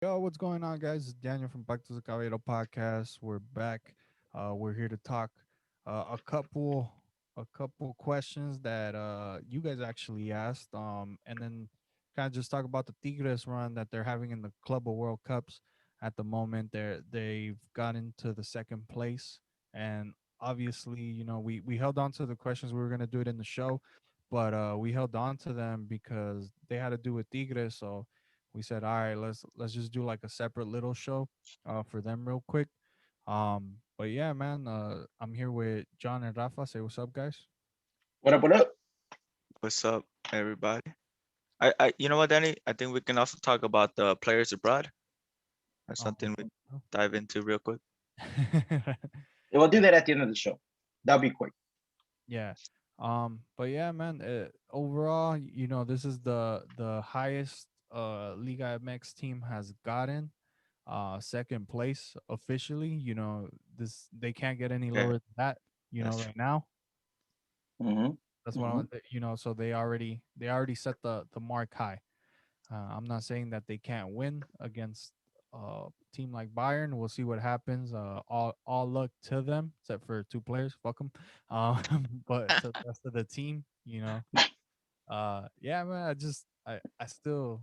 Yo, what's going on, guys? It's Daniel from Back to the Caballero podcast. We're back. We're here to talk a couple questions that you guys actually asked, and then kind of just talk about the Tigres run that they're having in the Club of World Cups at the moment. They've gotten to the second place, and obviously, we held on to the questions. We were gonna do it in the show, but we held on to them because they had to do with Tigres, so we said, all right, let's just do like a separate little show for them real quick. But yeah, man, I'm here with John and Rafa. Say what's up, guys. What up? What up? What's up, everybody? You know what, Danny? I think we can also talk about the players abroad. That's something we Oh. dive into real quick. Yeah, we'll do that at the end of the show. That'll be quick. Yeah. But yeah, man, overall, this is the highest Liga MX team has gotten. Second place officially. This they can't get any Yeah, lower than that, that's true. right now. Mm-hmm. That's what I Mm-hmm. want, so they already set the mark high. I'm not saying that they can't win against a team like Bayern. We'll see what happens. All luck to them, except for two players. Fuck them. But to the rest of the team, yeah, man. I still,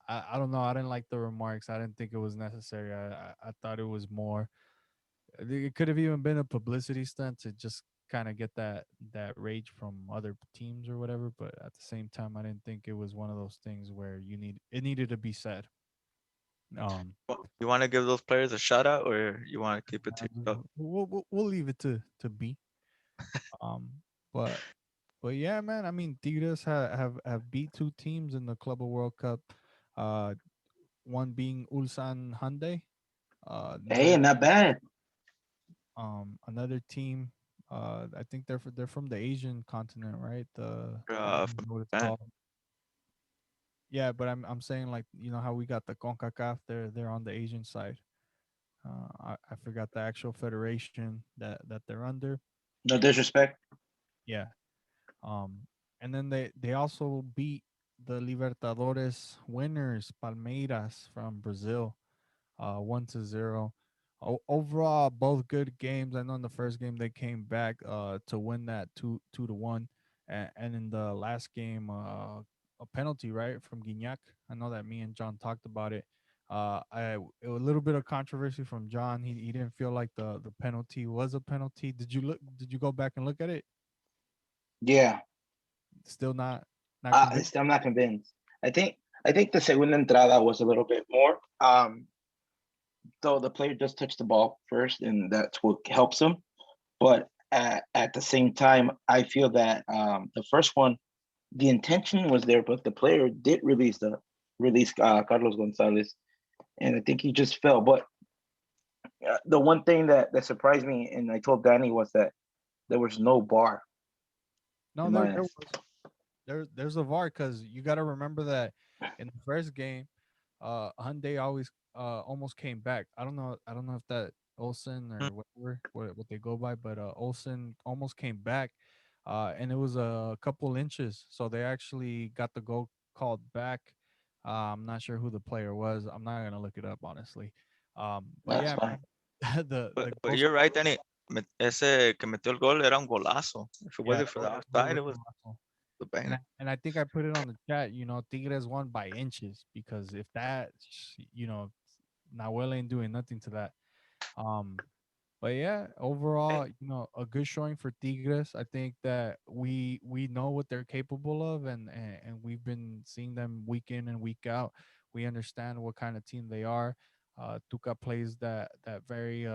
I don't know. I didn't like the remarks. I didn't think it was necessary. I thought it was more. It could have even been a publicity stunt to just kind of get that rage from other teams or whatever. But at the same time, I didn't think it was one of those things where it needed to be said. Um, You want to give those players a shout out, or you want to keep it to yourself? we'll leave it to be. Um, but yeah, man. I mean, Tigres have beat two teams in the Club of World Cup. Uh, one being Ulsan Hyundai. Hey, Another not bad. another team. I think they're from the Asian continent, right? I don't From know what it's Japan. called. Yeah, but I'm saying, like, how we got the CONCACAF. They're on the Asian side. I forgot the actual federation that they're under. No disrespect. Yeah. Um, and then they also beat the Libertadores winners Palmeiras from Brazil, 1-0. Overall, both good games. I know in the first game they came back to win that 2-1, and in the last game, a penalty, right, from Guignac. I know that me and John talked about it. A little bit of controversy from John. He didn't feel like the penalty was a penalty. Did you go back and look at it? Yeah. Still not convinced. I'm not convinced. I think I think the segunda entrada was a little bit more. Though the player does touch the ball first, and that's what helps him. But at the same time, I feel that the first one, the intention was there, but the player did release Carlos Gonzalez, and I think he just fell. But the one thing that surprised me, and I told Danny, was that there was no bar No, in there my there eyes. was. There's a VAR because you got to remember that in the first game, Hyundai always almost came back. I don't know if that Olsen or whatever what they go by, but Olsen almost came back, and it was a couple inches, so they actually got the goal called back. I'm not sure who the player was. I'm not gonna look it up honestly. But That's yeah, fine. man, the But goal you're right, Danny. Ese que metió el gol era un golazo. If it yeah, wasn't for the it was offside, it was a the And I banger. and I think I put it on the chat. Tigres won by inches because if that, Nahuel ain't doing nothing to that. Um, but yeah, Hey, overall, a good showing for Tigres. I think that we know what they're capable of, and we've been seeing them week in and week out. We understand what kind of team they are. Tuca plays that very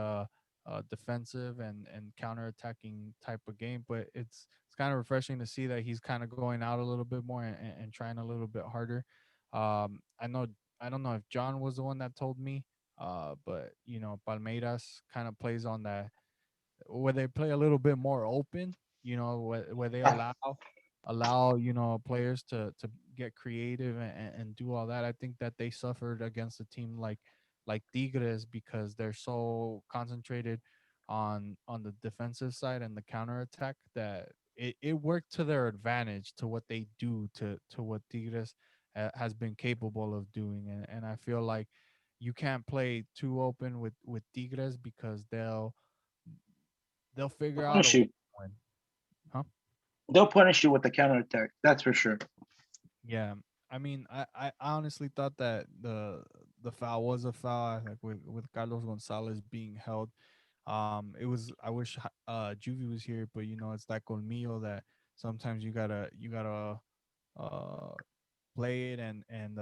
defensive and counter-attacking type of game, but it's kind of refreshing to see that he's kind of going out a little bit more and trying a little bit harder. I know I don't know if John was the one that told me, but Palmeiras kind of plays on that where they play a little bit more open, where they Yeah. allow players to get creative and do all that. I think that they suffered against a team like Tigres because they're so concentrated on the defensive side and the counter attack that it worked to their advantage to what they do to what Tigres has been capable of doing, and I feel like you can't play too open with Tigres because they'll figure out a Punish way you. to win. Huh? They'll punish you with the counterattack. That's for sure. Yeah. I mean, I honestly thought that the foul was a foul, like with Carlos Gonzalez being held. It was. I wish Juvie was here, but it's that colmillo that sometimes you gotta uh play it and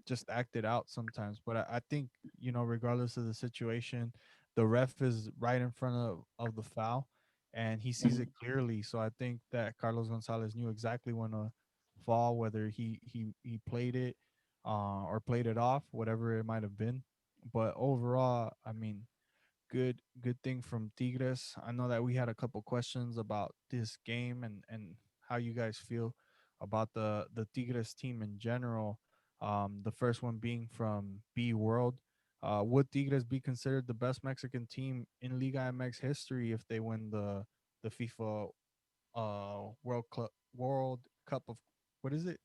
just act it out sometimes. But I think regardless of the situation, the ref is right in front of the foul, and he sees it Mhm. clearly. So I think that Carlos Gonzalez knew exactly when to fall, whether he played it or played it off, whatever it might have been. But overall, I mean, good thing from Tigres. I know that we had a couple questions about this game and how you guys feel about the Tigres team in general. The first one being from B World. Would Tigres be considered the best Mexican team in Liga MX history if they win the FIFA World Cup of what is it?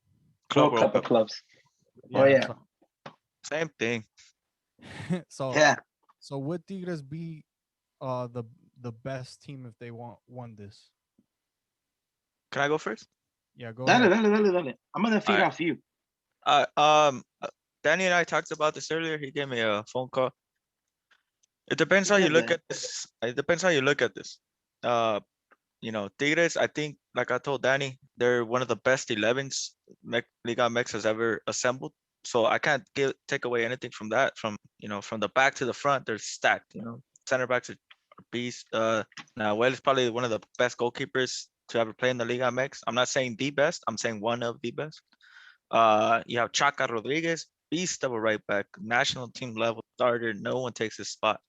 Club World World Cup of Cup. Clubs. Oh Yeah, I'm yeah, sorry. Same thing. so yeah. so would Tigres be the best team if they won this? Can I go first? Yeah, go Dale, ahead. dale, dale, dale. I'm gonna All feed right. off you. Uh, um, uh, Danny and I talked about this earlier. He gave me a phone call. It depends He how you did, look Danny. at this. It depends how you look at this. Uh, Tigres, I think, like I told Danny, they're one of the best 11s Liga MX has ever assembled. So I can't take away anything from that. From the back to the front, they're stacked. Center backs are beast. Nahuel is probably one of the best goalkeepers to ever play in the Liga MX. I'm not saying the best. I'm saying one of the best. You have Chaca Rodriguez, beast of a right back, national team level starter. No one takes his spot.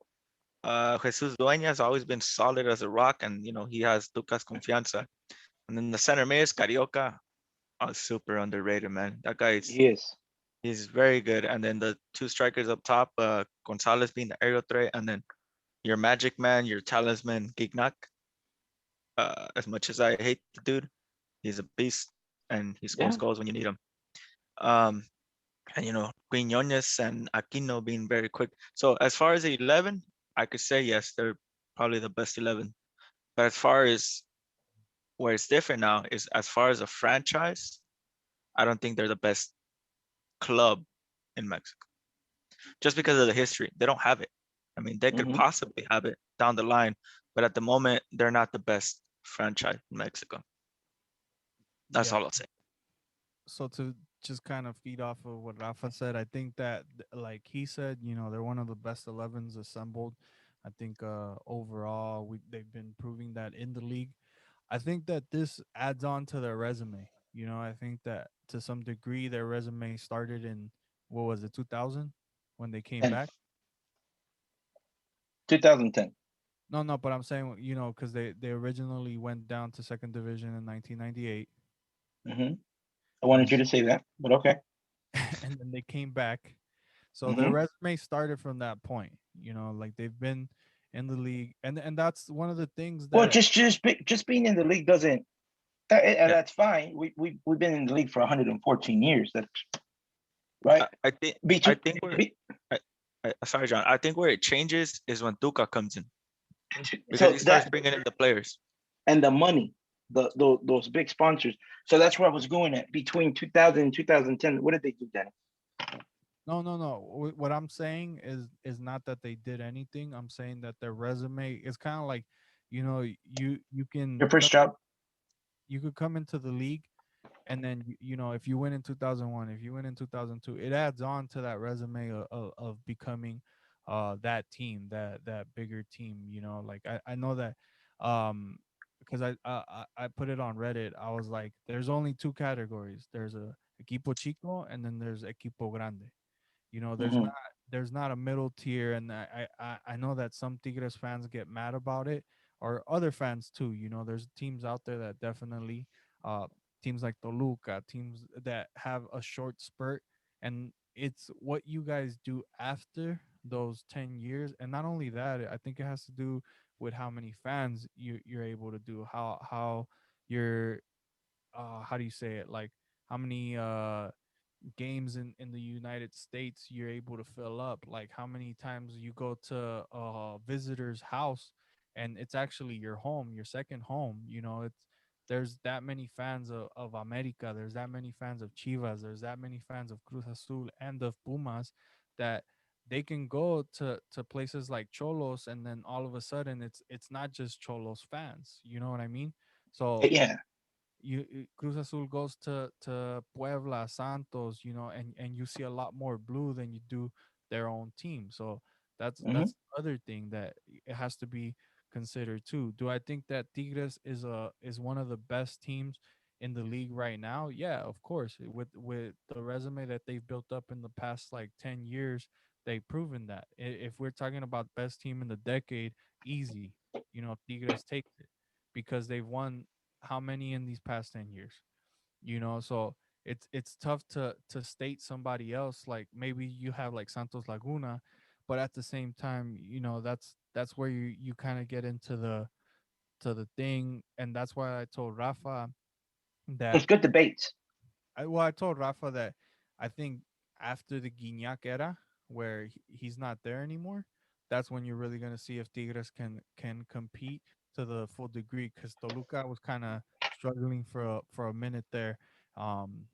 Jesus Dueña has always been solid as a rock, and he has Tuca's confianza. And then the center mid is Carioca, super underrated, man. That guy is He is. he's very good. And then the two strikers up top, Gonzalez being the aerial threat, and then your magic man, your talisman, Gignac. As much as I hate the dude, he's a beast, and he scores Yeah. goals when you need him. Um, and Quinones and Aquino being very quick. So as far as the 11, I could say yes, they're probably the best 11. But as far as where it's different now is as far as a franchise, I don't think they're the best club in Mexico just because of the history. They don't have it. I mean, they could Hmm. possibly have it down the line, but at the moment, they're not the best franchise in Mexico. That's Yeah. all I'll say. So to just kind of feed off of what Rafa said, I think that like he said, they're one of the best 11s assembled. I think overall they've been proving that in the league. I think that this adds on to their resume. I think that to some degree their resume started in what was it, 2000 when they came And back. 2010. No, no, but I'm saying, because they originally went down to second division in 1998, Hmm. I and wanted then you to say that, but okay. and then they came back. So their Hmm. resume started from that point. Like they've been in the league, and that's one of the things Well, that just being in the league doesn't. Yeah, That's fine. We've been in the league for 114 years. That's right. I think I Between think where be, sorry, John. I think where it changes is when Tuca comes in because so he starts that bringing in the players. and the money, those big sponsors. So that's where I was going at. Between 2000 and 2010, what did they do, Danny? no, no, no. What I'm saying is not that they did anything. I'm saying that their resume is kind of like, you can Your first come job. you could come into the league, and then if you win in 2001, if you win in 2002, it adds on to that resume of becoming that team, that bigger team. Like I know that because I put it on Reddit. I was like, there's only two categories. There's a equipo chico, and then there's equipo grande. There's not Hmm. a middle tier, and I know that some Tigres fans get mad about it, or other fans too. There's teams out there that definitely, uh, teams like Toluca, teams that have a short spurt, and it's what you guys do after those 10 years, and not only that, I think it has to do with how many fans you're able to do, how you're how do you say it, like how many games in the United States you're able to fill up. Like how many times you go to a visitor's house and it's actually your home, your second home. You know, it's there's that many fans of America, there's that many fans of Chivas, there's that many fans of Cruz Azul and of Pumas that they can go to places like Cholos and then all of a sudden it's not just Cholos fans. You know what I mean? So Yeah. Cruz Azul goes to Puebla, Santos, you know, and you see a lot more blue than you do their own team. So Hmm. that's the other thing that it has to be considered too. Do I think that Tigres is one of the best teams in the league right now? Yeah, of course. With the resume that they've built up in the past like 10 years, they've proven that. If we're talking about best team in the decade, easy. You know, Tigres takes it because they've won how many in these past 10 years, you know? So it's tough to state somebody else, like maybe you have like Santos Laguna, but at the same time, you know, that's where you kind of get into the to the thing. And that's why I told Rafa that It's good debates. I told Rafa that I think after the Guignac era, where he's not there anymore, that's when you're really gonna see if Tigres can compete to the full degree. Because Toluca was kind of struggling for a minute there.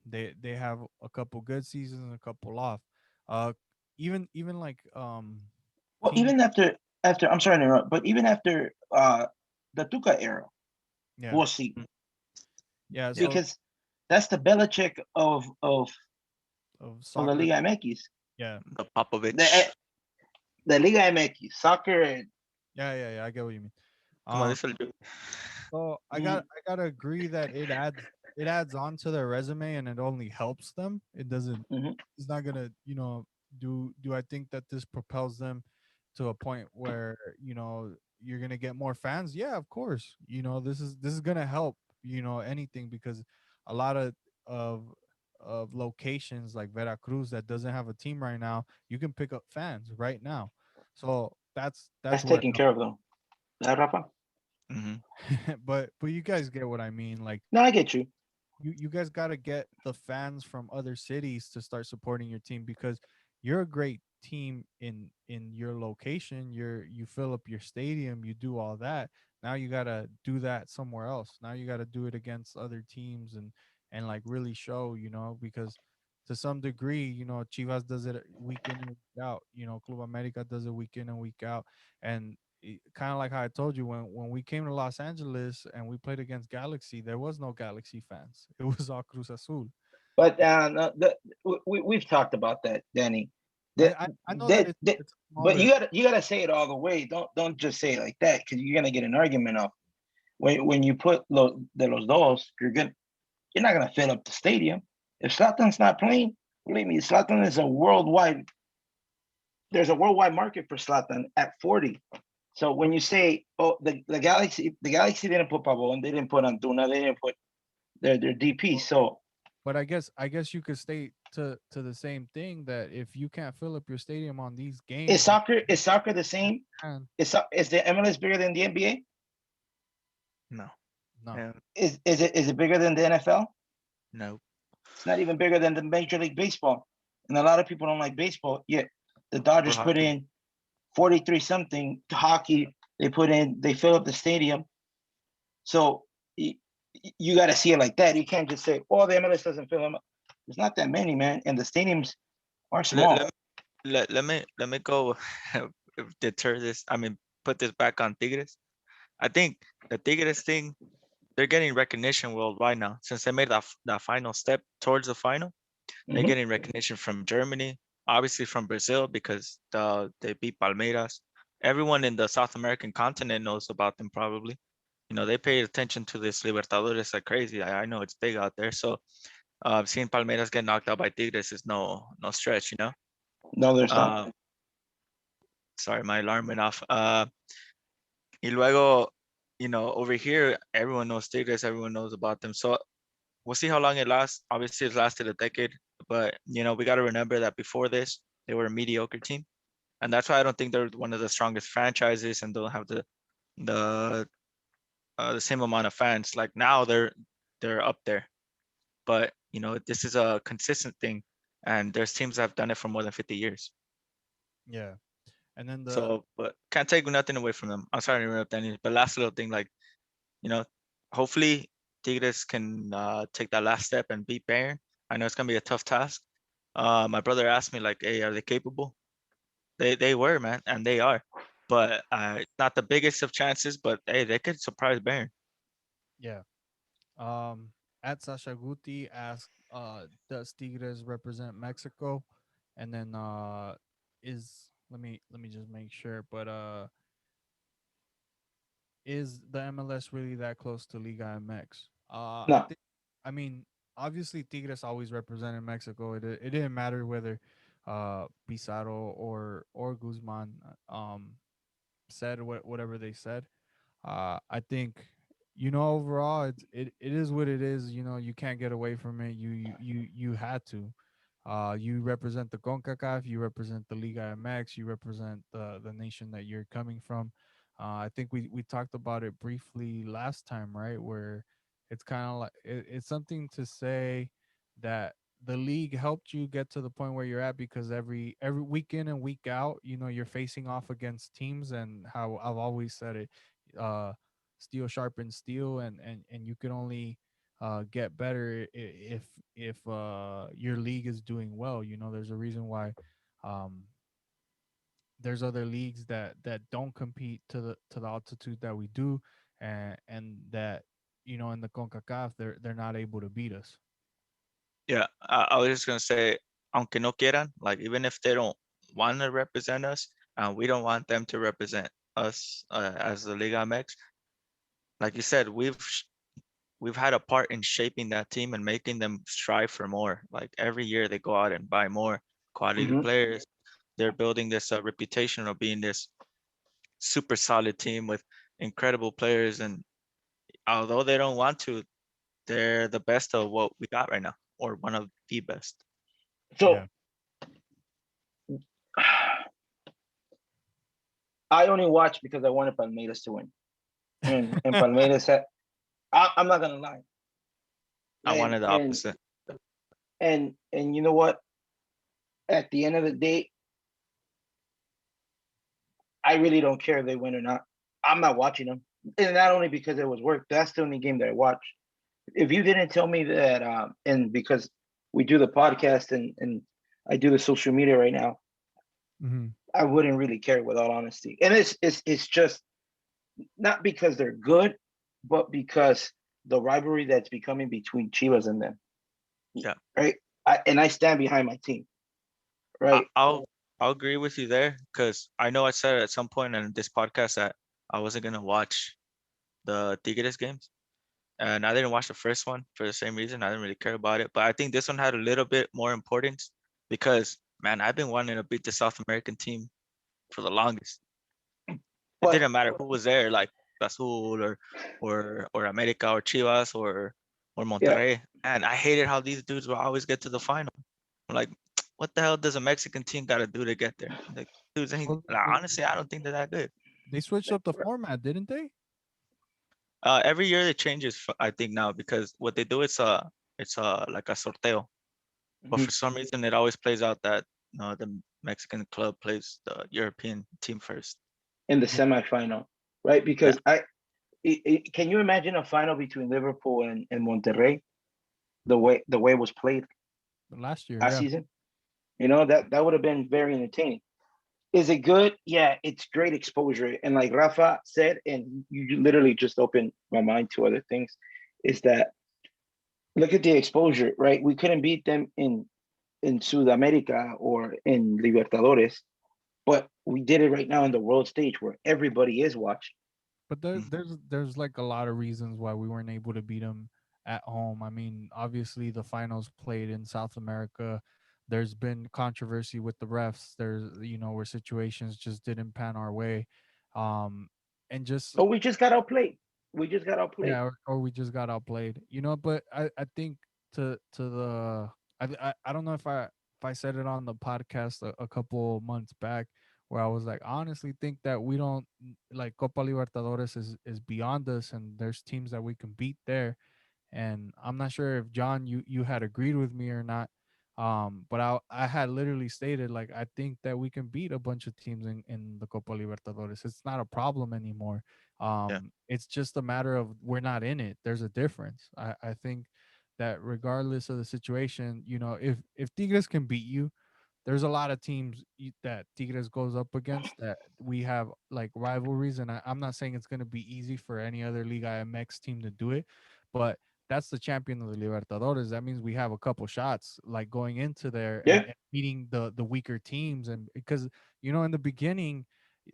They have a couple good seasons and a couple off. Uh, even like Well, teams, even after I'm sorry to interrupt, but even after the Tuca era, yeah, we'll see Mm, yeah. yeah, So because that's the Belichick of of the soccer, Liga MX. yeah, the The Popovich. the Liga MX soccer and yeah. I get what you mean. Como Um, dice el So mm, I gotta agree that it adds on to their resume and it only helps them. It doesn't mhm. it's not gonna, you know, do I think that this propels them to a point where, you know, you're gonna get more fans? Yeah, of course. You know, this is gonna help, you know, anything because a lot of of locations like Veracruz that doesn't have a team right now, you can pick up fans right now. So that's That's where it taking care of them. That Rafa? Mhm. but you guys get what I mean. Like No, I get you. you guys got to get the fans from other cities to start supporting your team because you're a great team in your location. You fill up your stadium, you do all that. Now you got to do that somewhere else. Now you got to do it against other teams and like really show, you know, because to some degree, you know, Chivas does it week in and week out. You know, Club America does it week in and week out. And kind of like how I told you when we came to Los Angeles and we played against Galaxy, there was no Galaxy fans. It was all Cruz Azul. But no, we've talked about that, Danny. That I know that that it's a but smaller. you gotta say it all the way. Don't just say it like that because you're gonna get an argument off. When you put de los dos, you're not gonna fill up the stadium. If Zlatan's not playing, believe me, Zlatan is a worldwide. There's a worldwide market for Zlatan at 40. So when you say, oh, the Galaxy didn't put Pavon, they didn't put Antuna, they didn't put their DP. So But I guess you could state to the same thing that if you can't fill up your stadium on these games, then is soccer the same? man, Is the MLS bigger than the NBA? No. no. And Is it bigger than the NFL? no. It's not even bigger than the Major League Baseball. And a lot of people don't like baseball. Yet the Or Dodgers put hockey. in 43 something to hockey. They fill up the stadium. So you got to see it like that. You can't just say, "Oh, the MLS doesn't fill them up." There's not that many, man, and the stadiums are Let, let, small. let me go deter this. I mean, put this back on Tigres. I think the Tigres thing, they're getting recognition worldwide now since they made that final step towards the final. They're Hmm. getting recognition from Germany, obviously from Brazil because they beat Palmeiras. Everyone in the South American continent knows about them probably. You know, they pay attention to this Libertadores like crazy. I know it's big out there. So seeing Palmeiras get knocked out by Tigres is no stretch, you know. No, there's not. Uh, sorry, my alarm went off. Y luego, you know, over here, everyone knows Tigres, everyone knows about them. So we'll see how long it lasts. Obviously, it's lasted a decade, but you know, we got to remember that before this, they were a mediocre team, and that's why I don't think they're one of the strongest franchises and don't have the the same amount of fans. Like now, they're up there, but you know, this is a consistent thing. and there's teams that have done it for more than 50 years. Yeah. And then the So, but can't take nothing away from them. I'm sorry to interrupt, Danny, but last little thing, like, you know, hopefully Tigres can take that last step and beat Bayern. I know it's gonna be a tough task. My brother asked me like, "Hey, are they capable?" They were, man, and they are, but not the biggest of chances. But hey, they could surprise Bayern. yeah. Um, at Sasha Guti asked, does Tigres represent Mexico? And then is let me just make sure, but is the MLS really that close to Liga MX? I No, think, I mean, obviously Tigres always represented Mexico. It didn't matter whether Pizarro or Guzman said whatever they said. I think overall it is what it is. You can't get away from it. You had to. You represent the CONCACAF, you represent the Liga MX, you represent the nation that you're coming from. I think we talked about it briefly last time, right? Where it's kind of like it's something to say that the league helped you get to the point where you're at because every week in and week out, you're facing off against teams, and how I've always said it, uh, steel sharpens steel, and you can only get better if your league is doing well. There's a reason why um, there's other leagues that don't compete to the altitude that we do, and that in the CONCACAF they're not able to beat us. Yeah, I was just gonna say, aunque no quieran, like even if they don't want to represent us, we don't want them to represent us as the Liga MX. Like you said, we've had a part in shaping that team and making them strive for more. Like every year they go out and buy more quality hmm players. They're building this reputation of being this super solid team with incredible players. And although they don't want to, they're the best of what we got right now, or one of the best. So Yeah. I only watched because I wanted Palmeiras to win, and Palmeiras had. I'm not gonna lie, I and wanted the and opposite. and you know what? At the end of the day, I really don't care if they win or not. I'm not watching them, and not only because it was work. That's the only game that I watched. If you didn't tell me that, and because we do the podcast and I do the social media right now, Hmm. I wouldn't really care, with all honesty. And it's just not because they're good, but because the rivalry that's becoming between Chivas and them, Yeah, right? And I stand behind my team, I, right? I'll I'll agree with you there because I know I said at some point in this podcast that I wasn't gonna watch the Tigres games, and I didn't watch the first one for the same reason. I didn't really care about it, but I think this one had a little bit more importance because man, I've been wanting to beat the South American team for the longest. It But didn't matter who was there, like Azul or America or Chivas or yeah, Monterrey. And I hated how these dudes will always get to the final. I'm like, what the hell does a Mexican team got to do to get there? Like, dudes ain't. Well, Like, honestly, I don't think they're that good. they switched up the format, didn't they? Every year it changes. I think now because what they do is it's like a sorteo, but mhm, for some reason it always plays out that the Mexican club plays the European team first. in the Yeah, semifinal, right? Yeah, Because can you imagine a final between Liverpool and Monterrey, the way it was played last year. last Yeah. season? That would have been very entertaining. Is it good? Yeah, it's great exposure. And like Rafa said, and you literally just opened my mind to other things, is that look at the exposure, right? We couldn't beat them in Sudamerica or in Libertadores, but we did it right now in the world stage where everybody is watching. But mm, there's like a lot of reasons why we weren't able to beat them at home. I mean, obviously the finals played in South America. There's been controversy with the refs. There's where situations just didn't pan our way, and just But we just got outplayed. We just got outplayed. yeah, or we just got outplayed. But I think to the I don't know if I said it on the podcast a couple months back, where I was like, I honestly think that we don't like Copa Libertadores is beyond us, and there's teams that we can beat there. And I'm not sure if John you had agreed with me or not, But I had literally stated like I think that we can beat a bunch of teams in the Copa Libertadores. It's not a problem anymore. Yeah. It's just a matter of we're not in it. There's a difference. I think that regardless of the situation, if Tigres can beat you, there's a lot of teams that Tigres goes up against that we have like rivalries, and I'm not saying it's going to be easy for any other Liga MX team to do it, but that's the champion of the Libertadores. That means we have a couple shots like going into there Yeah, and beating the weaker teams, and because in the beginning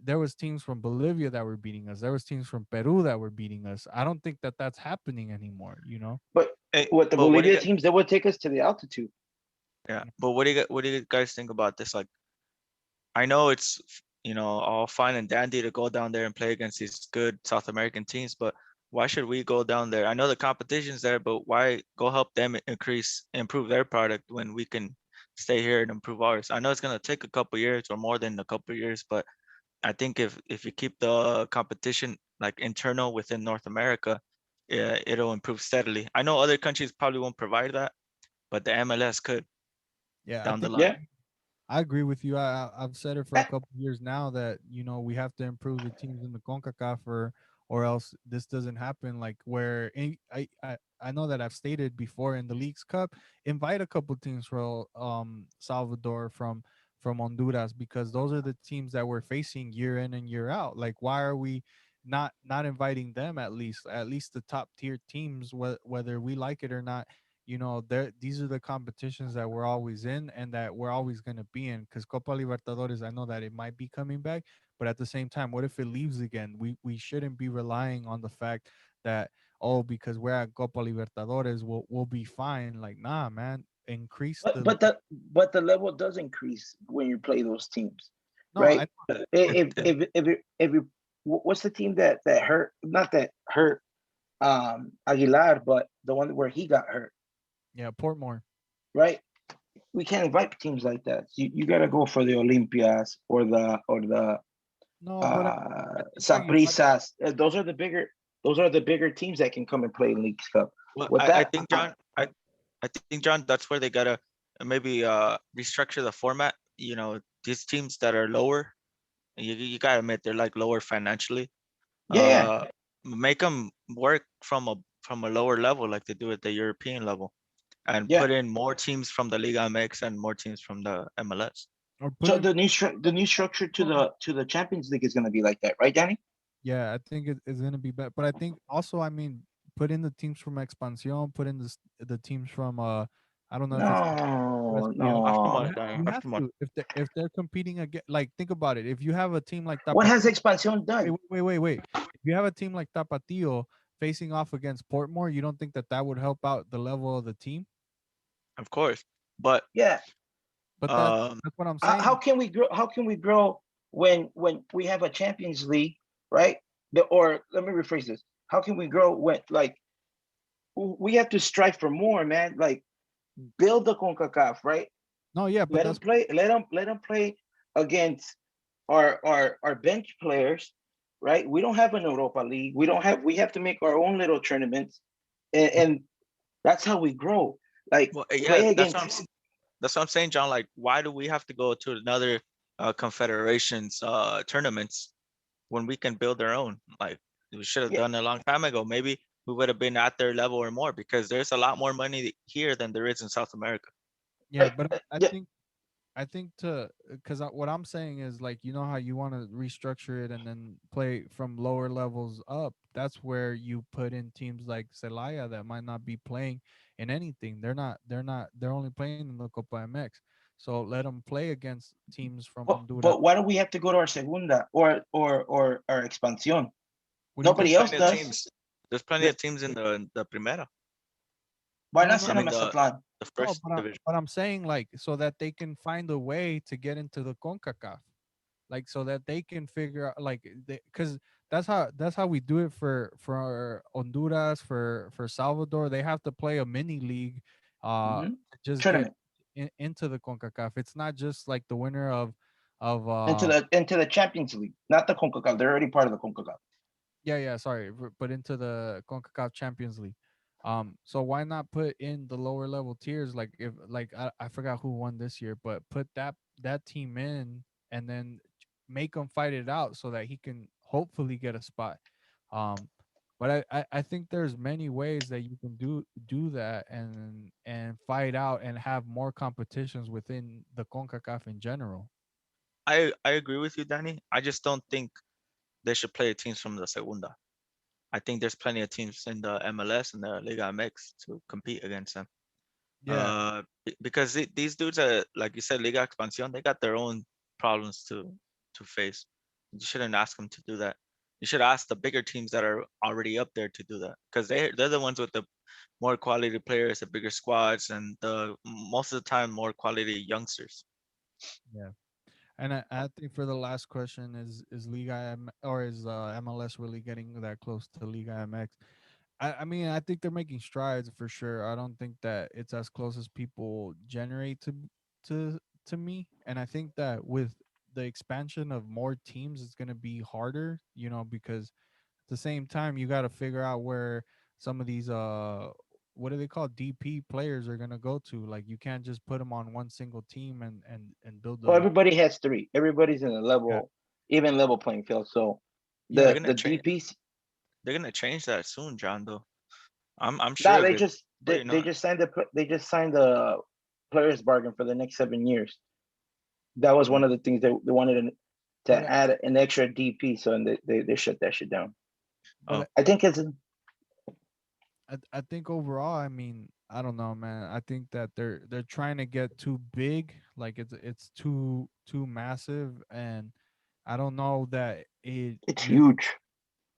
there was teams from Bolivia that were beating us, there was teams from Peru that were beating us. I don't think that that's happening anymore. but Hey, with the but what do you Bolivia get? teams, they would take us to the altitude. Yeah, but what do you guys think about this? Like, I know it's all fine and dandy to go down there and play against these good South American teams, but why should we go down there? I know the competition's there, but why go help them improve their product when we can stay here and improve ours? I know it's gonna take a couple years or more than a couple years, but I think if you keep the competition like internal within North America, yeah, it'll improve steadily. I know other countries probably won't provide that, but the MLS could Yeah, I down the think line. Yeah. I agree with you. I've said it for a Eh, couple of years now that we have to improve the teams in the Concacaf, or else this doesn't happen. Like where I know that I've stated before in the Leagues Cup, invite a couple teams from Salvador, from Honduras, because those are the teams that we're facing year in and year out. Like why are we not inviting them, at least the top tier teams, whether we like it or not? These are the competitions that we're always in and that we're always going to be in, because Copa Libertadores, I know that it might be coming back, but at the same time, what if it leaves again? We shouldn't be relying on the fact that, oh, because we're at Copa Libertadores, we'll be fine. Like, nah, man, increase but the. but the but the level does increase when you play those teams, No, I right? know that. It, it, What's the team that hurt? Not that hurt Aguilar, but the one where he got hurt, Yeah, Portmore. right? We can't invite teams like that. You got to go for the Olympias or the No, but I think Aguilar. Saprisas. Those are the bigger teams that can come and play in League Cup. well, With I that, think John, I think John, that's where they gotta maybe restructure the format. These teams that are lower, you gotta admit they're like lower financially. yeah, yeah, Uh, make them work from a lower level like they do at the European level, and yeah. put in more teams from the Liga MX and more teams from the MLS. Or put So in. the new structure to the Champions League is going to be like that, right, Danny? Yeah, I think it's gonna be better. But I think also, I mean, put in the teams from Expansión, put in the teams from I don't know if it's No, SPL. no. You have After to, if they're competing again. Like, think about it. If you have a team like What has Tapatio, Expansión wait, done? wait, wait, wait. If you have a team like Tapatio facing off against Portmore, you don't think that that would help out the level of the team? of course, but Yeah. But um, that's what I'm How saying. can we grow? How can we grow when we have a Champions League, right? Or let me rephrase this. How can we grow when like we have to strive for more, man? Like build the Concacaf, right? No, yeah, but Let them that's play. Let them play against our bench players, right? We don't have an Europa League. We have to make our own little tournaments, and that's how we grow. Like well, yeah, play against. that's what I'm saying, John. Like, why do we have to go to another confederations tournaments when we can build our own? Like, we should have Yeah, done it a long time ago. Maybe we would have been at their level or more, because there's a lot more money here than there is in South America. yeah, but I yeah. think to because what I'm saying is like how you want to restructure it and then play from lower levels up. That's where you put in teams like Celaya that might not be playing in anything. They're not. They're only playing in the Copa MX. So let them play against teams from Honduras. But why do we have to go to our segunda or our expansión? What do you There's Nobody think? else plenty of does. teams. There's plenty The- of teams in the Primera. Why No, not no, I send a mean Mazatlan? the no. first division. But I'm saying like so that they can find a way to get into the Concacaf, like so that they can figure out like because that's how we do it for Honduras, for Salvador. They have to play a mini league Hmm. to just get Tournament into the CONCACAF. It's not just like the winner of into the Champions League, not the Concacaf. They're already part of the Concacaf. yeah, sorry, but into the CONCACAF Champions League. So why not put in the lower level tiers? Like if like I forgot who won this year, but put that team in and then make him fight it out so that he can hopefully get a spot. Um, but I think there's many ways that you can do that and fight out and have more competitions within the CONCACAF in general. I agree with you, Danny. I just don't think they should play teams from the Segunda. I think there's plenty of teams in the MLS and the Liga MX to compete against them. Yeah, Because these dudes are, like you said, Liga Expansión, they got their own problems to face. You shouldn't ask them to do that. You should ask the bigger teams that are already up there to do that, because they're the ones with the more quality players, the bigger squads, and the most of the time more quality youngsters. yeah. And I think for the last question is or is MLS really getting that close to Liga MX? I mean I think they're making strides for sure. I don't think that it's as close as people generate to to me. And I think that with the expansion of more teams, it's gonna be harder, because at the same time you got to figure out where some of these what do they call DP players are gonna go to. Like you can't just put them on one single team and build Well, the everybody has three. Everybody's in a yeah level, even level playing field. So They're yeah the gonna the change. DPs, They're gonna change that soon, John. Though I'm sure nah, of they it. just But they, you they know, just signed the players bargain for the next 7 years. That was one yeah. of the things they wanted But to add an extra DP, so they shut that shit down. oh, but I think it's I think overall, I mean, I don't know, man. I think that they're trying to get too big, like it's too massive, and I don't know that it it's really huge.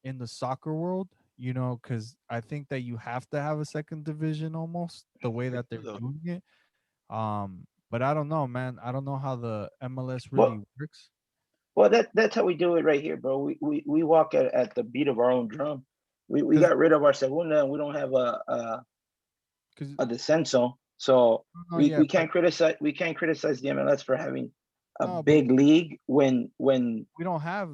in the soccer world, because I think that you have to have a second division almost the way they that do they're though. doing it. But I don't know, man. I don't know how the MLS really Well, works. that's how we do it right here, bro. We walk at the beat of our own drum. We Because got rid of our segunda, and we don't have because a descenso. So no, yeah, but we can't criticize the MLS for having a no, but big league when we're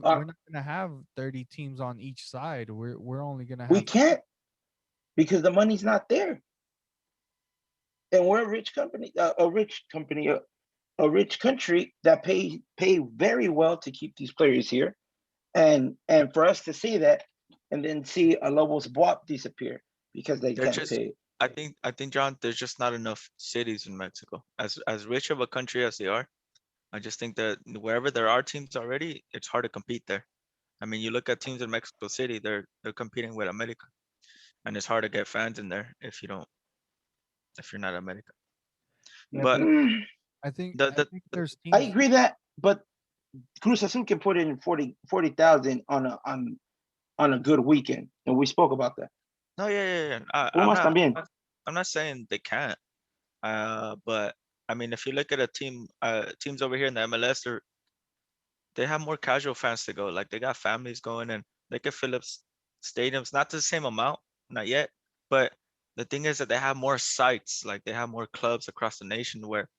our, not gonna have 30 teams on each side. We're only gonna we have can't because the money's not there, and we're a rich company, a rich country that pay very well to keep these players here, and for us to see that and then see a Lobos Buap disappear because they They're can't just. pay. I think John, there's just not enough cities in Mexico. As rich of a country as they are, I just think that wherever there are teams already, it's hard to compete there. I mean, you look at teams in Mexico City, they're competing with America, and it's hard to get fans in there if you're not America. But the I the, think the there's I teams. agree that, but Cruz Azul can put in 40,000 on a good weekend, and we spoke about that. no, yeah, yeah, yeah. I'm Pumas not, también. I'm not saying they can't. But I mean, if you look at a teams over here in the MLS, they have more casual fans to go. Like they got families going, and they can fill up stadiums. Not to the same amount, not yet. But the thing is that they have more sites. Like they have more clubs across the nation where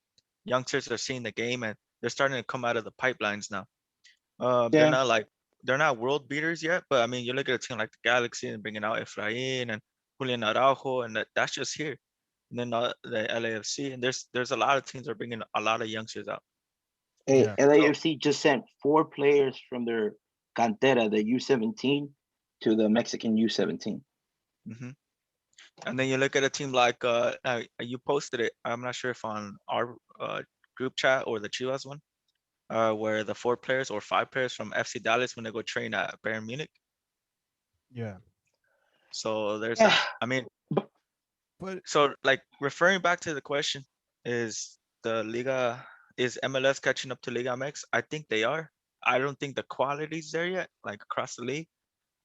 youngsters are seeing the game, and they're starting to come out of the pipelines now. They're Yeah. not like they're not world beaters yet, but I mean, you look at a team like the Galaxy and bringing out Efrain and Julian Araujo, and that's just here. And then the LAFC, and there's a lot of teams that are bringing a lot of youngsters out. Yeah, So, LAFC just sent 4 players from their cantera, the U17, to the Mexican U17. hmm and then you look at a team like you posted it. I'm not sure if on our group chat or the Chivas one, where the 4 players or 5 players from FC Dallas when they go train at Bayern Munich. yeah. So there's Yeah, that. I mean, but But so like referring back to the question, is the Liga is MLS catching up to Liga MX? I think they are. I don't think the quality's there yet, like across the league.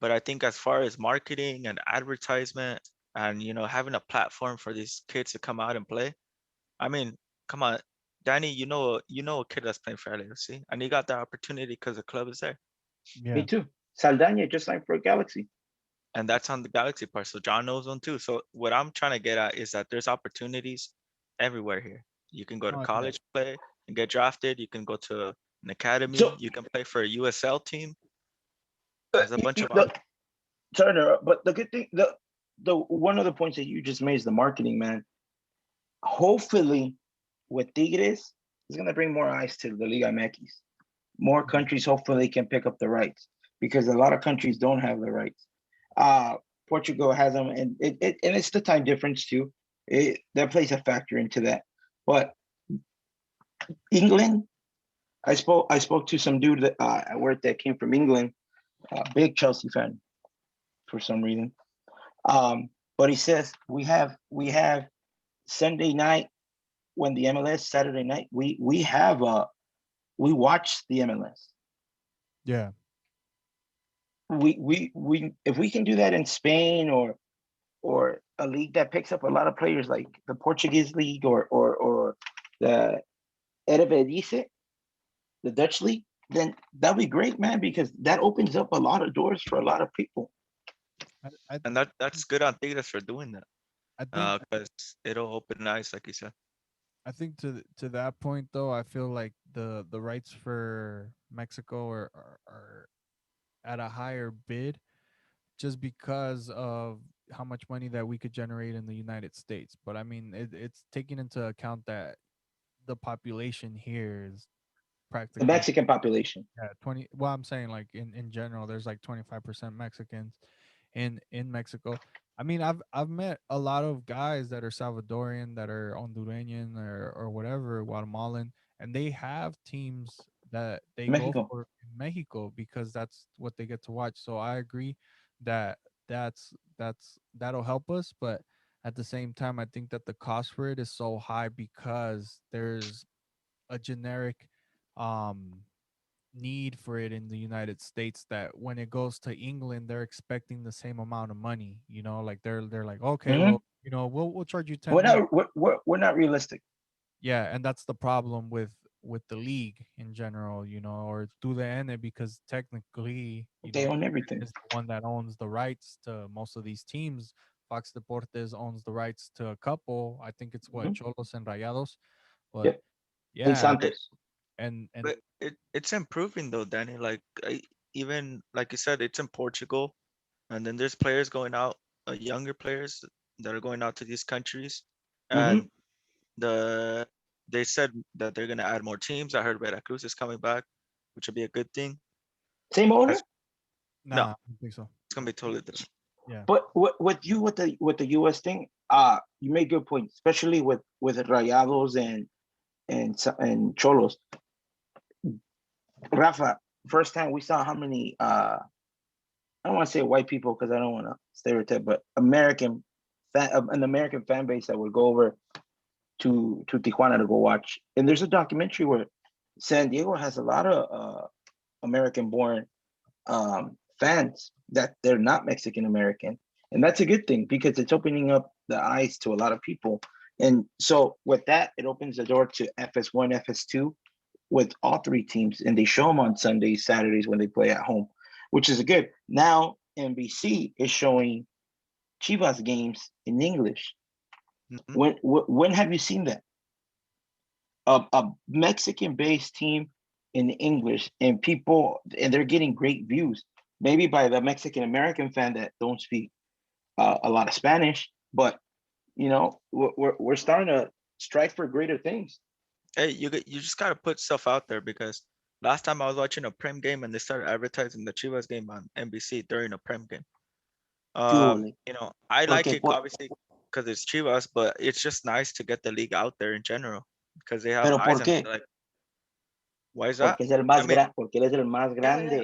But I think as far as marketing and advertisement and having a platform for these kids to come out and play, I mean, come on, Danny, you know a kid that's playing for LAFC, and he got that opportunity because the club is there, me yeah, too. Saldana just signed for Galaxy. and that's on the Galaxy part. So John knows one too. So what I'm trying to get at is that there's opportunities everywhere here. You can go to no, yeah. college, play, and get drafted. You can go to an academy. So You can play for a USL team. uh, There's a bunch of the Turner, but the good thing, the one of the points that you just made is the marketing, man. Hopefully, with Tigres, it's gonna bring more eyes to the Liga MX. More Mhm. countries hopefully can pick up the rights because a lot of countries don't have the rights. Uh, Portugal has them, and and it's the time difference too. That plays a factor into that. But England, I spoke to some dude that at work that came from England, a big Chelsea fan for some reason. But he says we have Sunday night when the MLS Saturday night we have we watch the MLS. Yeah, We if we can do that in Spain or a league that picks up a lot of players like the Portuguese league or the Eredivisie, the Dutch league, then that'd be great, man, because that opens up a lot of doors for a lot of people. I, I, And that's good on Tigres for doing that. I think Because it'll open eyes, like you said. to that point though, I feel like the rights for Mexico are at a higher bid just because of how much money that we could generate in the United States. But I mean, it's taking into account that the population here is The practically Mexican population. 20. Well, I'm saying like in general, there's like 25% Mexicans in Mexico. I mean, I've met a lot of guys that are Salvadorian, that are Honduran or whatever, Guatemalan, and they have teams that they go Mexico. for in Mexico because that's what they get to watch. So I agree that that'll help us, but at the same time, I think that the cost for it is so high because there's a generic um need for it in the United States that when it goes to England, they're expecting the same amount of money. Like they're like, okay, Hmm. well, we'll charge you We're 10 million. not we're not realistic. Yeah, and that's the problem with the league in general, or do the N because technically, They own everything. is the one that owns the rights to most of these teams. Fox Deportes owns the rights to a couple. I think it's what Hmm. Cholos and Rayados, but Yep. And yeah, It, Santos. and but it's improving though, Danny. Like even like you said, it's in Portugal, and then there's players going out, younger players that are going out to these countries, Hmm. and the they said that they're gonna add more teams. I heard Veracruz is coming back, which would be a good thing. Same owner. As no, nah, I don't think so. it's gonna be totally different. Yeah. But with the US thing, you made good points, especially with Rayados and Cholos. Rafa, first time we saw how many I don't want to say white people because I don't want to stereotype, but an American fan base that would go over to Tijuana to go watch. And there's a documentary where San Diego has a lot of American born fans that they're not Mexican American. And that's a good thing because it's opening up the eyes to a lot of people. And so with that, it opens the door to FS1, FS2 with all three teams, and they show them on Sundays, Saturdays when they play at home, which is good. Now NBC is showing Chivas games in English. Mhm. When have you seen that? A Mexican based team in English and people and they're getting great views. Maybe by the Mexican American fan that don't speak a lot of Spanish, but we're starting to strive for greater things. Hey, you just gotta put stuff out there because last time I was watching a Prem game and they started advertising the Chivas game on NBC during a Prem game. Julie, I like porque it obviously because it's Chivas, but it's just nice to get the league out there in general because they have pero eyes ¿por and qué? like, why is that? Porque es el I más mean, grande, porque él es el más yeah, grande.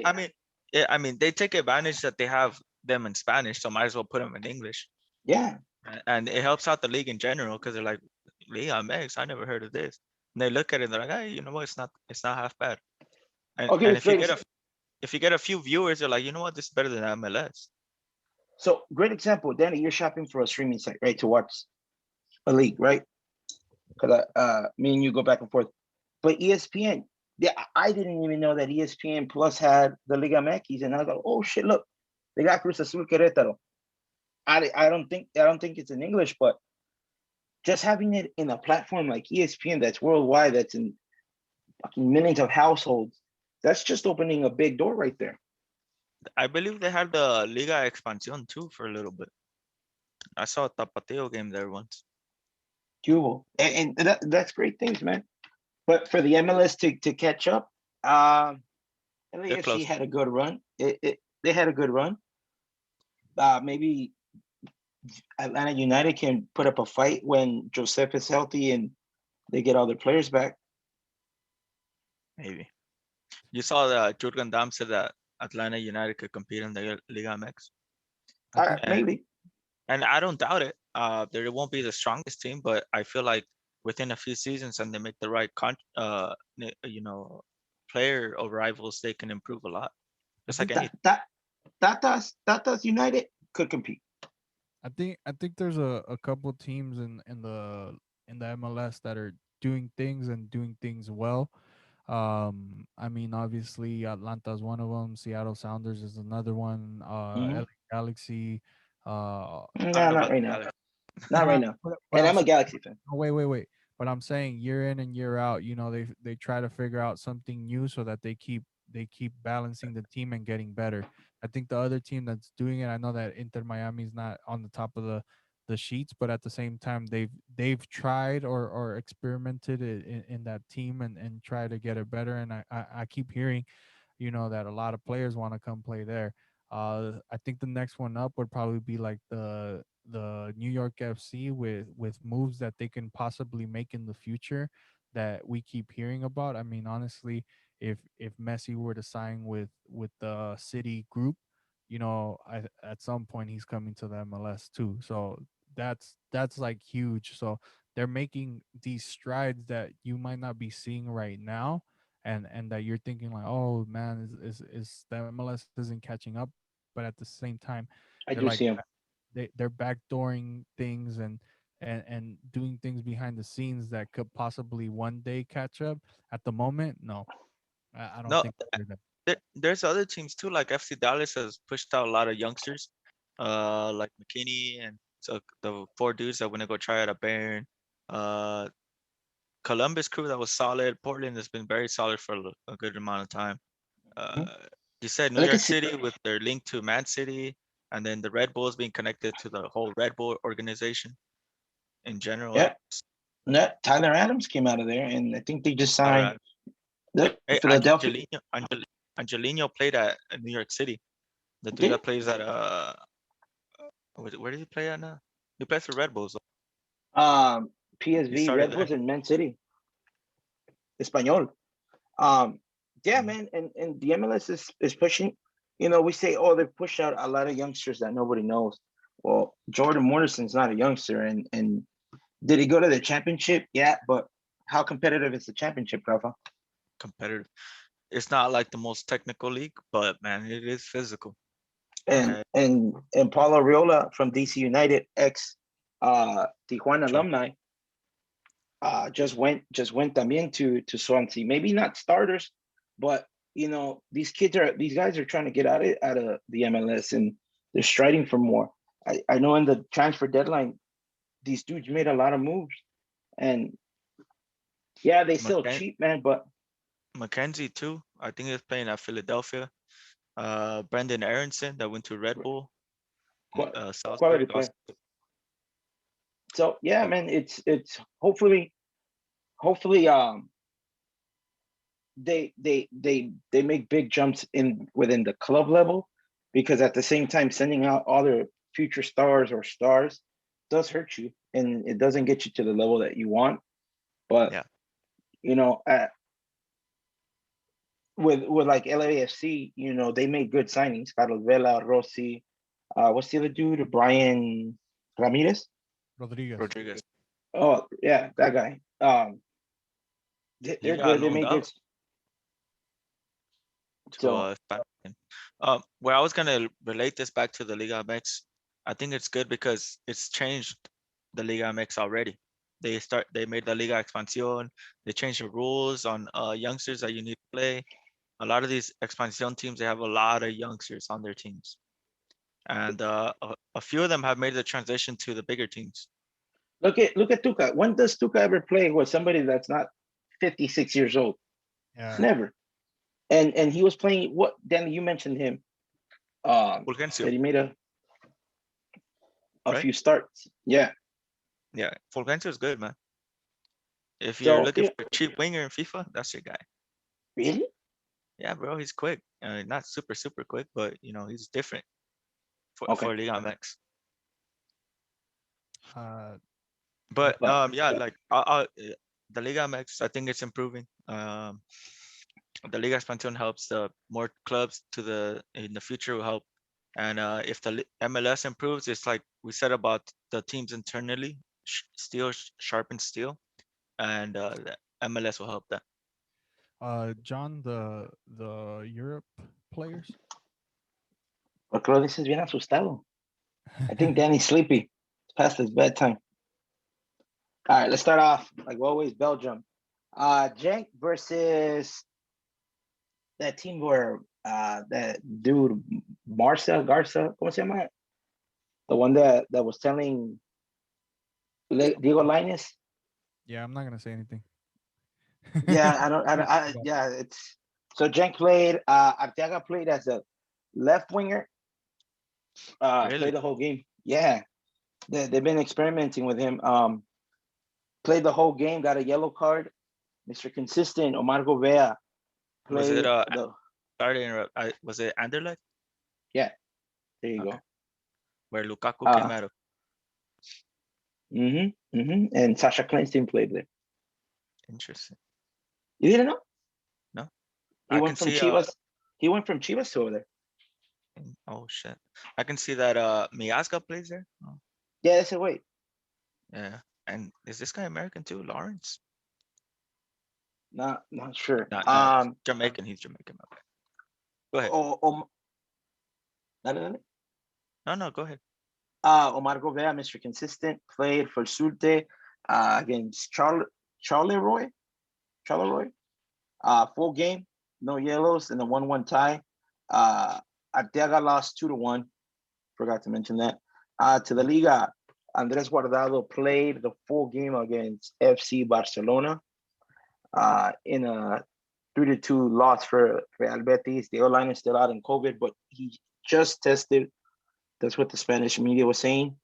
I mean, they take advantage that they have them in Spanish, so might as well put them in English, Yeah. and it helps out the league in general because they're like, Liga Mex, I never heard of this. And they look at it and they're like, hey, you know what? It's not half bad. And Okay, if you great. get a few viewers, they're like, you know what? This is better than MLS. So great example, Danny. You're shopping for a streaming site, right, to watch a league, right? Because me and you go back and forth. But ESPN, yeah, I didn't even know that ESPN Plus had the Liga MX, and I go, oh shit, look, they got Cruz Azul Querétaro. I don't think it's in English, but just having it in a platform like ESPN that's worldwide, that's in fucking millions of households, that's just opening a big door right there. I believe they had the Liga Expansión too for a little bit. I saw a Tapateo game there once. Cubo. And that's great things, man. But for the MLS to catch up, They're LAFC close. had a good run. They had a good run. Maybe Atlanta United can put up a fight when Joseph is healthy and they get all their players back. Maybe. You saw that Jurgen Damm said that Atlanta United could compete in the Liga MX. I think And Maybe. and I don't doubt it. They won't be the strongest team, but I feel like within a few seasons and they make the right player arrivals, they can improve a lot. I Just like think any. Tatas United could compete. I think there's a couple teams in the MLS that are doing things and doing things well. I mean, obviously, Atlanta's one of them. Seattle Sounders is another one. Hmm. LA Galaxy. I don't No, know not about right the now. Galaxy. Not right Nah, now. but And I'm I'm a saying, Galaxy fan. oh, wait. But I'm saying year in and year out, they try to figure out something new so that they keep balancing the team and getting better. I think the other team that's doing it, I know that Inter Miami is not on the top of the sheets, but at the same time, they've tried or experimented in that team and try to get it better. And I keep hearing, that a lot of players want to come play there. I think the next one up would probably be like the New York FC with moves that they can possibly make in the future that we keep hearing about. I mean, honestly, if Messi were to sign with the City group, at some point he's coming to the MLS too. So that's like huge. So they're making these strides that you might not be seeing right now, and that you're thinking like, oh man, is the MLS isn't catching up, but at the same time, they're like I do see him. they're backdooring things and doing things behind the scenes that could possibly one day catch up. At the moment, no, I don't No, think they're there. there's other teams too. Like FC Dallas has pushed out a lot of youngsters, like McKinney and so the four dudes that want to go try out a Bayern. Uh, Columbus crew that was solid. Portland has been very solid for a good amount of time. Mhm. Uh, you said New Look at York City with their link to Man City, and then the Red Bulls being connected to the whole Red Bull organization in general. yeah. Tyler Adams came out of there, and I think they just signed Colorado. the Hey, Philadelphia. Angelino played at New York City. The dude Did that plays at where did he play at now? He plays for Red Bulls. He PSV, started Red there. Bulls, and Man City, Espanol. Um, yeah, Mhm. man, and the MLS is pushing. We say, oh, they push out a lot of youngsters that nobody knows. Well, Jordan Morrison's not a youngster, and did he go to the championship? Yeah, but how competitive is the championship, Rafa? Competitive. It's not like the most technical league, but man, it is physical. And Uh, and Paulo Riola from DC United, ex Tijuana True. alumni, just went también to Swansea. Maybe not starters, but these guys are trying to get out of the MLS and they're striding for more. I know in the transfer deadline, these dudes made a lot of moves, and yeah, they sell McKen- cheap, man. But Mackenzie too. I think he's playing at Philadelphia. Brendan Aronson that went to Red Bull. quality Salzburg play. also. So yeah, So man, it's hopefully they make big jumps in within the club level, because at the same time sending out all their future stars or stars does hurt you, and it doesn't get you to the level that you want. But yeah, you know at, with like LAFC, they made good signings. Carlos Vela, Rossi, what's the other dude, Brian Ramirez. Rodriguez. Rodriguez. Oh yeah, that guy. He They're got good, they loaned made good. out to So Spain. Where I was gonna relate this back to the Liga MX, I think it's good because it's changed the Liga MX already. They made the Liga Expansión. They changed the rules on youngsters that you need to play. A lot of these Expansión teams, they have a lot of youngsters on their teams, and a few of them have made the transition to the bigger teams. look at Tuca. When does Tuca ever play with somebody that's not 56 years old? Yeah, Never. And he was playing what, Danny, you mentioned him. Fulgencio. That he made a a right? few starts. Yeah. Yeah, Fulgencio is good, man. If you're So looking yeah, for a cheap winger in FIFA, that's your guy. really? Yeah, bro, he's quick. Not super super quick, but he's different Okay. for Liga MX. Uh, yeah. But But yeah, like the Liga MX, I think it's improving. The Liga Expansion helps the more clubs to the in the future will help. And if the MLS improves, it's like we said about the teams internally, steel sharpens steel, and the MLS will help that. John, the Europe players. porque lo dices bien asustado. I think Danny's sleepy. It's past his bedtime. All right, let's start off like always. Belgium. Genk versus that team where that dude Marcel Garza, ¿cómo se llama? The one that was telling Diego Lainez. Yeah, I'm not gonna say anything. Yeah, yeah, it's so Genk played. Arteaga played as a left winger. Really? Played the whole game. Yeah, they've been experimenting with him. Played the whole game. Got a yellow card. Mr. Consistent Omar Govea Was it played the. sorry to interrupt. Was it Anderlecht? Yeah, there you Okay, go. where Lukaku came Uh, out of. And Sasha Kleinstein played there. Interesting. You didn't know? No, He I can went from see Chivas. He went from Chivas to over there. oh shit, I can see that Miazga plays there. Oh, Yeah, I said, wait, yeah, and is this guy American too, Lawrence? not sure. Not Jamaican. He's Jamaican. Okay, go ahead. Oh, dale. No, no, go ahead. Omar Govea, Mr. Consistent, played for Sulte against Charleroi. Charleroi. Full game, no yellows, and a 1-1 tie. Arteaga lost 2-1. Forgot to mention that. To the Liga, Andres Guardado played the full game against FC Barcelona in a 3-2 loss for Real Betis. The airline is still out in COVID, but he just tested. That's what the Spanish media was saying.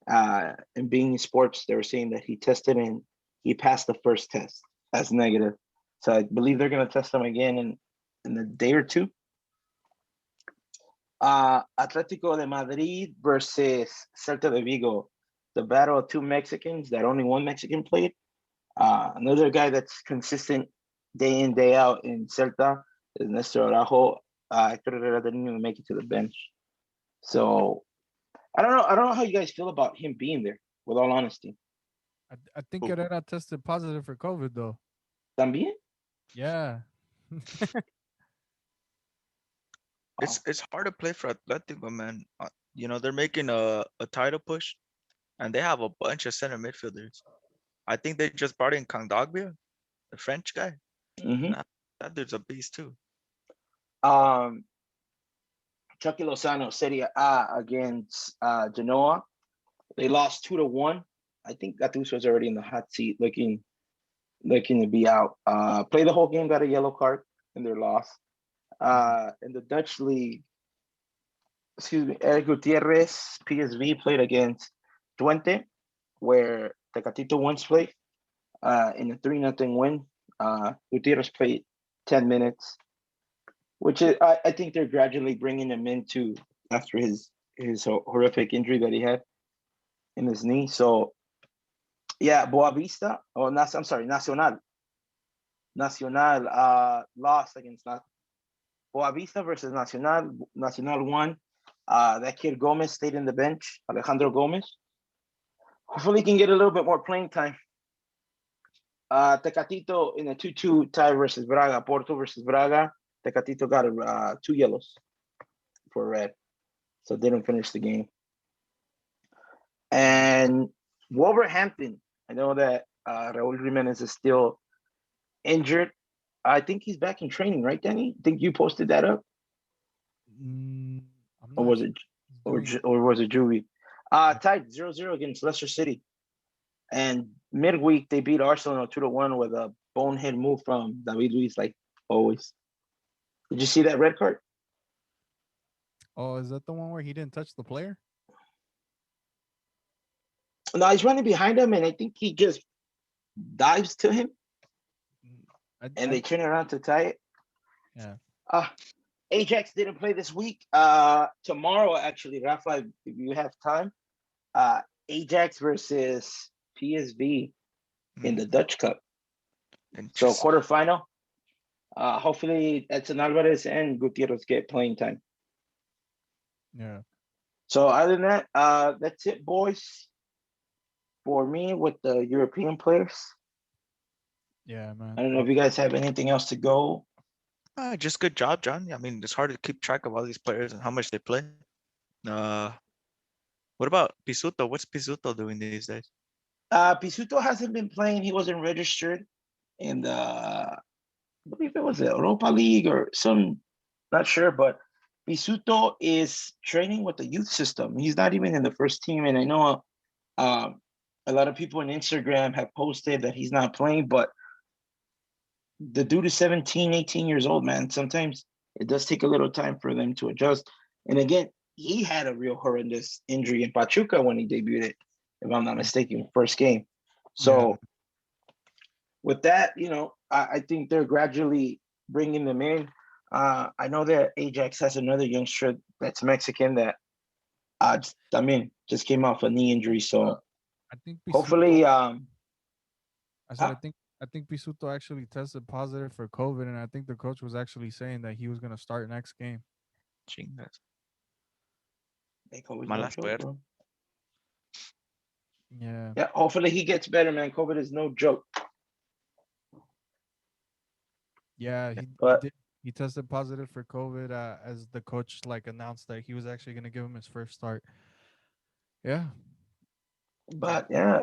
And being in sports, they were saying that he tested and he passed the first test as negative. So I believe they're going to test him again in a day or two. Atletico de Madrid versus Celta de Vigo, the battle of two Mexicans that only one Mexican played. Another guy that's consistent day in, day out in Celta is Nestor Araujo. Hector Herrera didn't even make it to the bench. So I don't know. I don't know how you guys feel about him being there, with all honesty. I think Herrera tested positive for COVID though. También? Yeah. Wow. It's hard to play for Atletico, man. They're making a title push, and they have a bunch of center midfielders. I think they just brought in Kondogbia, the French guy. Mm-hmm. That dude's a beast too. Um, Chucky Lozano, Serie A against Genoa. They lost 2-1. I think Gattuso was already in the hot seat, looking to be out. Played the whole game, got a yellow card in their loss. In the Dutch league, excuse me, Eric Gutierrez, PSV played against Twente, where Tecatito once played in a 3-0 win. Gutierrez played 10 minutes, which is, I think they're gradually bringing him into after his horrific injury that he had in his knee. So yeah, Boavista, I'm sorry, Nacional. Nacional lost against Boavista versus Nacional. Nacional won. That kid Gomez stayed in the bench, Alejandro Gomez. Hopefully, he can get a little bit more playing time. Tecatito in a 2-2 tie versus Braga, Porto versus Braga. Tecatito got 2 yellows for red, so didn't finish the game. And Wolverhampton, I know that Raul Jimenez is still injured. I think he's back in training, right, Danny? I think you posted that up, I'm or not was sure it, he's doing. or was it Juvie? Tied 0-0 against Leicester City, and midweek they beat Arsenal 2-1 with a bonehead move from David Luiz, like always. Did you see that red card? Oh, is that the one where he didn't touch the player? No, he's running behind him, and I think he just dives to him, Mm, and I they turn around to tie it. yeah, Uh, Ajax didn't play this week. Tomorrow, actually, Rafa, if you have time, uh, Ajax versus PSV in Mm, the Dutch Cup. So interesting. quarterfinal. Hopefully, Edson Alvarez and Gutierrez get playing time. yeah, So other than that, that's it, boys, for me with the European players. yeah, I man. don't know if you guys have anything else to go. Just good job, John. I mean, it's hard to keep track of all these players and how much they play. Uh, what about Pisuto? What's Pisuto doing these days? Pisuto hasn't been playing. He wasn't registered in the, I believe it was the Europa League or some, not sure, but Pisuto is training with the youth system. He's not even in the first team. And I know um, a lot of people on Instagram have posted that he's not playing, but the dude is 17, 18 years old, man. Sometimes it does take a little time for them to adjust. And again, he had a real horrendous injury in Pachuca when he debuted it, if I'm not mistaken, first game. Yeah, So with that, I think they're gradually bringing them in. I know that Ajax has another youngster that's Mexican that just came off a knee injury. So I think Pisuto. hopefully, I said huh? I think Pisuto actually tested positive for COVID, and I think the coach was actually saying that he was gonna start next game. Chingas. COVID is no Mala joke, suerte. bro. Yeah, Yeah, hopefully he gets better, man. COVID is no joke. yeah, he But did. He tested positive for COVID as the coach like announced that he was actually gonna give him his first start. Yeah, but yeah,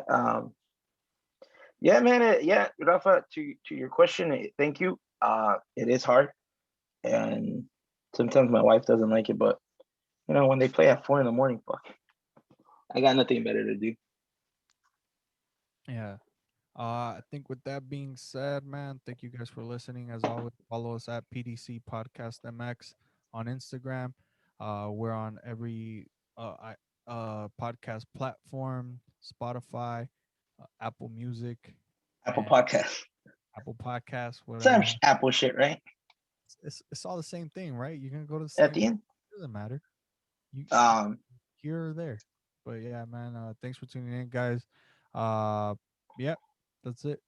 yeah, man. Yeah, Rafa, to your question, thank you. It is hard, and sometimes my wife doesn't like it, but when they play at 4 in the morning, fuck, I got nothing better to do. yeah. I think with that being said, man, thank you guys for listening. As always, follow us at PDC Podcast MX on Instagram. We're on every podcast platform, Spotify, Apple Music, Apple and Podcast, Apple Podcasts, some whatever. Apple shit, right? It's all the same thing, right? You're gonna go to the At same the place. end. It doesn't matter. You Um, here or there. But yeah, man. Thanks for tuning in, guys. Uh, yeah, that's it.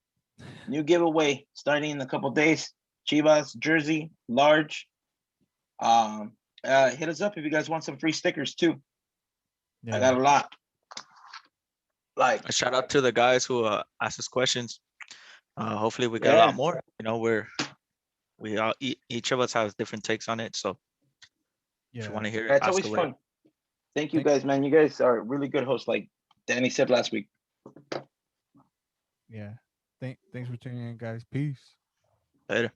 New giveaway starting in a couple days. Chivas jersey, large. Um, hit us up if you guys want some free stickers too. I Yeah. got a lot. Like, A shout out to the guys who asked us questions. Hopefully we get a lot yeah, more. We all each of us has different takes on it. So if you want Yeah. to hear it, it's ask always away. fun. Thank you Thank guys, man. You guys are really good hosts, like Danny said last week. yeah. Thanks for tuning in, guys. Peace. Later.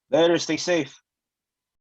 Later, stay safe.